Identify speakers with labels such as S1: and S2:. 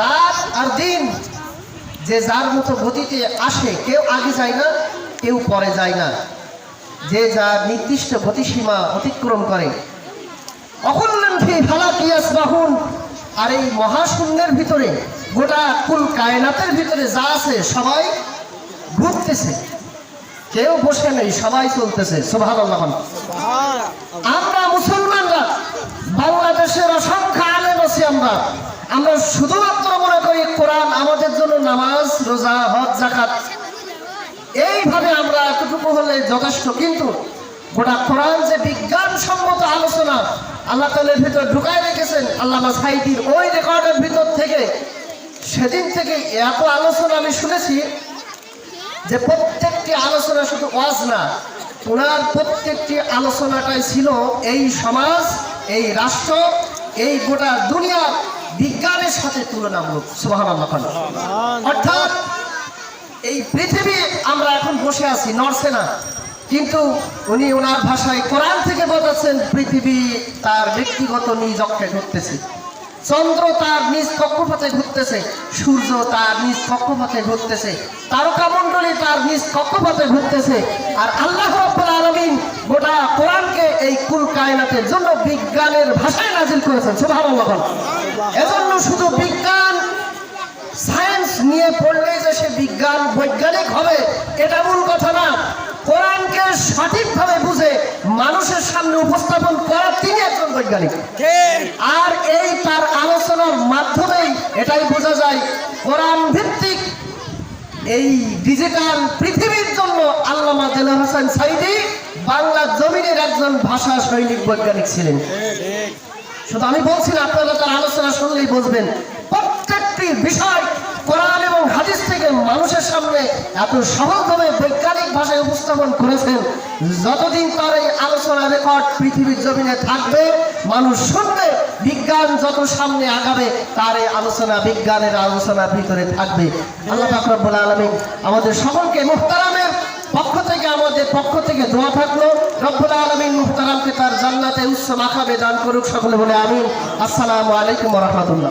S1: রাত আর দিন যে যার মতো গতিতে আসে, কেউ আগে যায় না, কেউ পরে যায় না, যে যার নির্দিষ্ট গতিসীমা অতিক্রম করে। অকুল্লান ফি ফালাকি ইয়াসবাহুন, আর এই মহাশূন্যের ভিতরে, গোটা কুল কায়নাতের ভিতরে যা আছে সবাই ঘুরতেছে, কেউ বসে নেই, সবাই চলতেছে। সুবহানাল্লাহ। আমরা মুসলমানরা বাংলাদেশের অসংখ্য আলেম আছি, আমরা শুধুমাত্র মনে করি কোরআন আমাদের জন্য নামাজ, রোজা, হজ, যাকাত, এইভাবে আমরা এতটুকু হলে যথেষ্ট। কিন্তু গোটা কোরআন যে বিজ্ঞানসম্মত আলোচনা আল্লাহ তাআলার ভিতর ঢুকায় রেখেছেন, আল্লামা সাঈদীর ওই রেকর্ডের ভিতর থেকে সেদিন থেকে এত আলোচনা আমি শুনেছি যে প্রত্যেকটি আলোচনা শুধু ওয়াজ না, ওনার প্রত্যেকটি আলোচনাটাই ছিল এই সমাজ, এই রাষ্ট্র, এই গোটা দুনিয়ার বিজ্ঞানের সাথে তুলনামূলক। সুবহানাল্লাহ। অর্থাৎ এই পৃথিবী আমরা এখন বসে আছি, নড়ছে না, কিন্তু উনি ওনার ভাষায় কোরআন থেকে বলতেছেন পৃথিবী তার ব্যক্তিগত নিজ অক্ষে ঘুরতেছে, চন্দ্র তার নিজ কক্ষপথে ঘুরতেছে, সূর্য তার নিজ কক্ষপথে ঘুরতেছে, তারকামণ্ডলী তার নিজ কক্ষপথে ঘুরতেছে। আর আল্লাহ রাব্বুল আলামিন গোটা কোরআনকে এই কুল কায়নাতের জন্য বিজ্ঞানের ভাষায় নাজিল করেছেন। সুবহানাল্লাহ। এজন্য শুধু বিজ্ঞান, সায়েন্স নিয়ে পড়লেই যে সে বিজ্ঞান বৈজ্ঞানিক হবে, এটা মূল কথা না। কোরআনকে সঠিকভাবে বুঝে মানুষের সামনে উপস্থাপন করা তিনি একজন বৈজ্ঞানিক। আর এই তার আলোচনার মাধ্যমেই এটাই বোঝা যায় কোরআন ভিত্তিক এই ডিজিটাল পৃথিবীর জন্য আল্লামা দেলোয়ার হোসেন সাঈদী বাংলা জমিনের একজন ভাষা সৈনিক বৈজ্ঞানিক ছিলেন। শুধু আমি বলছি না, আপনারা তার আলোচনা শুনলেই বুঝবেন। প্রত্যেকটি বিষয় কোরআন এবং হাদিস থেকে মানুষের সামনে এত সহজভাবে বৈজ্ঞানিক ভাষায় উপস্থাপন করেছেন, যতদিন তার এই আলোচনা রেকর্ড পৃথিবীর জমিনে থাকবে, মানুষ শুনবে, বিজ্ঞান যত সামনে আগাবে তার এই আলোচনা বিজ্ঞানের আলোচনার ভিতরে থাকবে। আল্লাহ পাক রব্বুল আলামিন আমাদের সকলকে, মুহতারামের পক্ষ থেকে, আমাদের পক্ষ থেকে দোয়া থাকলো, রব্বুল আলামিন মুহতারামকে তার জান্নাতে উচ্চ মাকামে দান করুক। সকলে বলে আমিন। আসসালামু আলাইকুম ওয়া রাহমাতুল্লাহ।